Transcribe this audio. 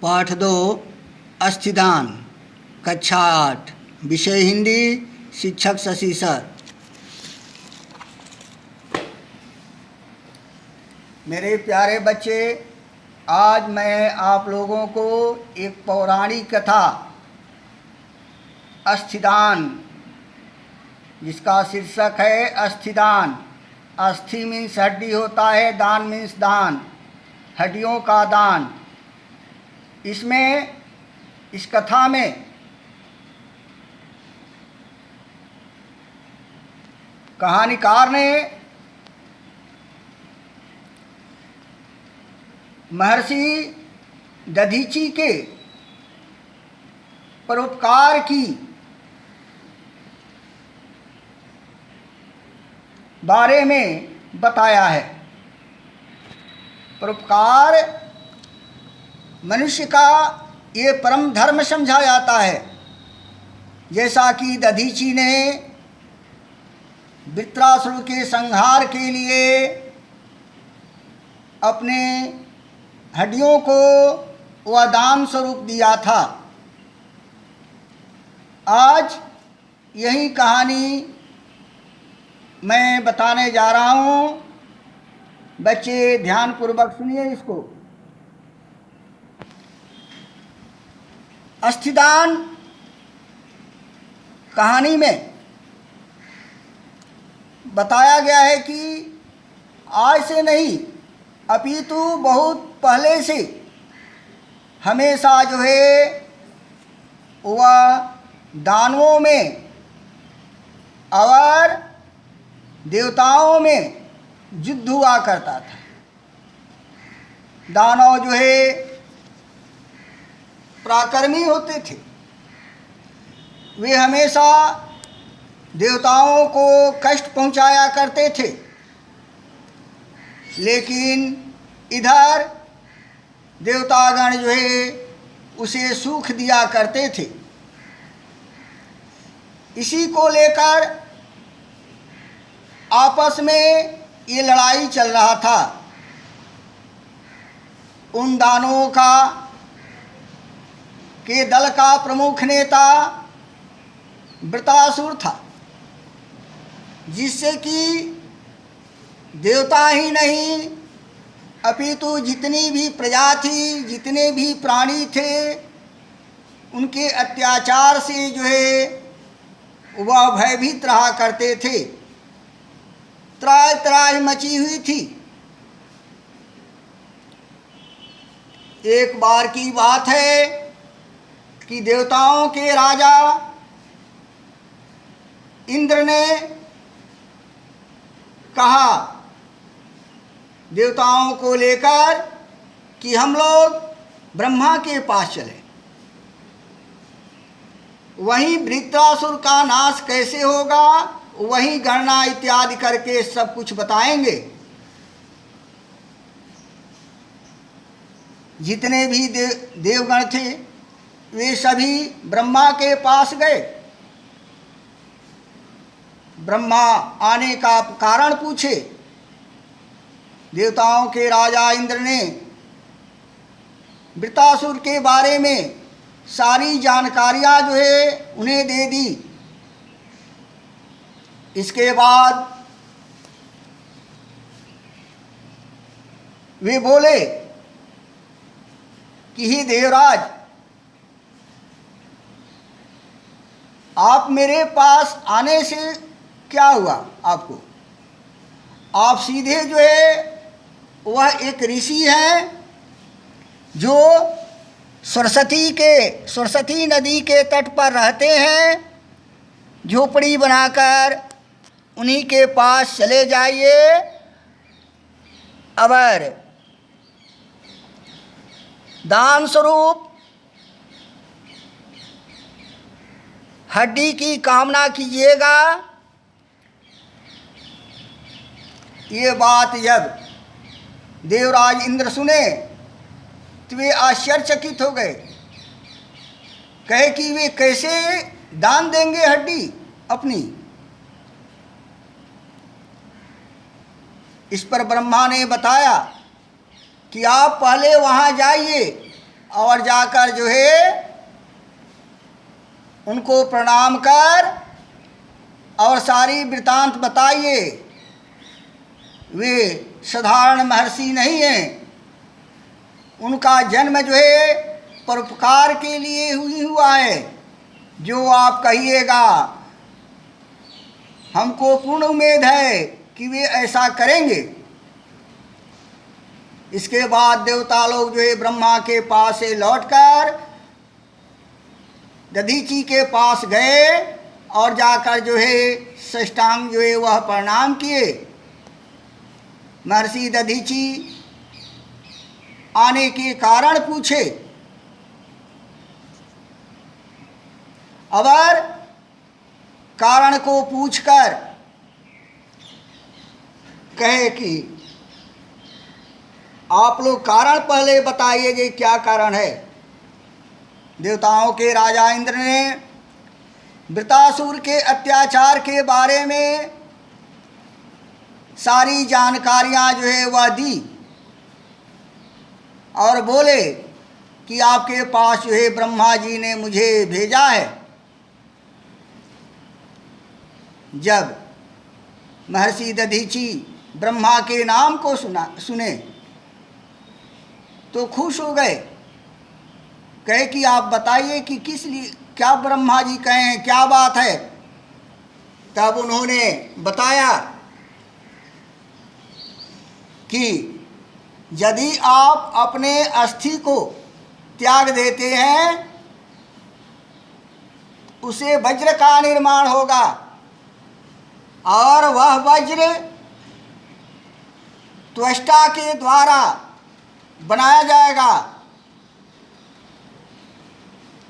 पाठ 2 अस्थिदान कक्षा 8 विषय हिंदी शिक्षक शशि सर। मेरे प्यारे बच्चे, आज मैं आप लोगों को एक पौराणिक कथा अस्थिदान, जिसका शीर्षक है अस्थिदान। अस्थि मीन्स हड्डी होता है, दान मीन्स दान, हड्डियों का दान। इस कथा में कहानीकार ने महर्षि दधीची के परोपकार की बारे में बताया है। परोपकार मनुष्य का ये परम धर्म समझा जाता है। जैसा कि दधीची ने वृत्रासुर के संहार के लिए अपने हड्डियों को वह दान स्वरूप दिया था। आज यही कहानी मैं बताने जा रहा हूँ। बच्चे ध्यानपूर्वक सुनिए इसको। अस्थिदान कहानी में बताया गया है कि आज से नहीं अपितु बहुत पहले से हमेशा जो है वह दानवों में और देवताओं में युद्ध हुआ करता था। दानव जो है पराक्रमी होते थे। वे हमेशा देवताओं को कष्ट पहुंचाया करते थे, लेकिन इधर देवतागण जो है उसे सुख दिया करते थे। इसी को लेकर आपस में ये लड़ाई चल रहा था। उन दानवों के दल का प्रमुख नेता वृत्रासुर था, जिससे कि देवता ही नहीं अपितु जितनी भी प्रजा थी, जितने भी प्राणी थे, उनके अत्याचार से जो है वह भयभीत रहा करते थे। त्राहि त्राहि मची हुई थी। एक बार की बात है कि देवताओं के राजा इंद्र ने कहा देवताओं को लेकर कि हम लोग ब्रह्मा के पास चलें, वहीं वृत्रासुर का नाश कैसे होगा वहीं गणना इत्यादि करके सब कुछ बताएंगे। जितने भी देवगण थे वे सभी ब्रह्मा के पास गए। ब्रह्मा आने का कारण पूछे। देवताओं के राजा इंद्र ने वृत्रासुर के बारे में सारी जानकारियां जो है उन्हें दे दी। इसके बाद वे बोले कि हे देवराज, आप मेरे पास आने से क्या हुआ आपको? आप सीधे जो है वह एक ऋषि हैं जो सरस्वती नदी के तट पर रहते हैं। झोपड़ी बनाकर उन्हीं के पास चले जाइए। अगर दान स्वरूप हड्डी की कामना कीजिएगा। ये बात जब देवराज इंद्र सुने तो वे आश्चर्यचकित हो गए। कहे कि वे कैसे दान देंगे हड्डी अपनी। इस पर ब्रह्मा ने बताया कि आप पहले वहाँ जाइए और जाकर जो है उनको प्रणाम कर और सारी वृतांत बताइए। वे साधारण महर्षि नहीं हैं, उनका जन्म जो है परोपकार के लिए ही हुआ है। जो आप कहिएगा हमको पूर्ण उम्मीद है कि वे ऐसा करेंगे। इसके बाद देवता लोग जो है ब्रह्मा के पास से लौटकर दधीची के पास गए और जाकर जो है साष्टांग जो है वह प्रणाम किए। महर्षि दधीची आने के कारण पूछे। अवर कारण को पूछकर कहे कि आप लोग कारण पहले बताइए कि क्या कारण है। देवताओं के राजा इंद्र ने वृतासुर के अत्याचार के बारे में सारी जानकारियां जो है वह दी और बोले कि आपके पास जो है ब्रह्मा जी ने मुझे भेजा है। जब महर्षि दधीची ब्रह्मा के नाम को सुने तो खुश हो गए। कहे कि आप बताइए कि किस लिए, क्या ब्रह्मा जी कहें, क्या बात है। तब उन्होंने बताया कि यदि आप अपने अस्थि को त्याग देते हैं उसे वज्र का निर्माण होगा और वह वज्र त्वष्टा के द्वारा बनाया जाएगा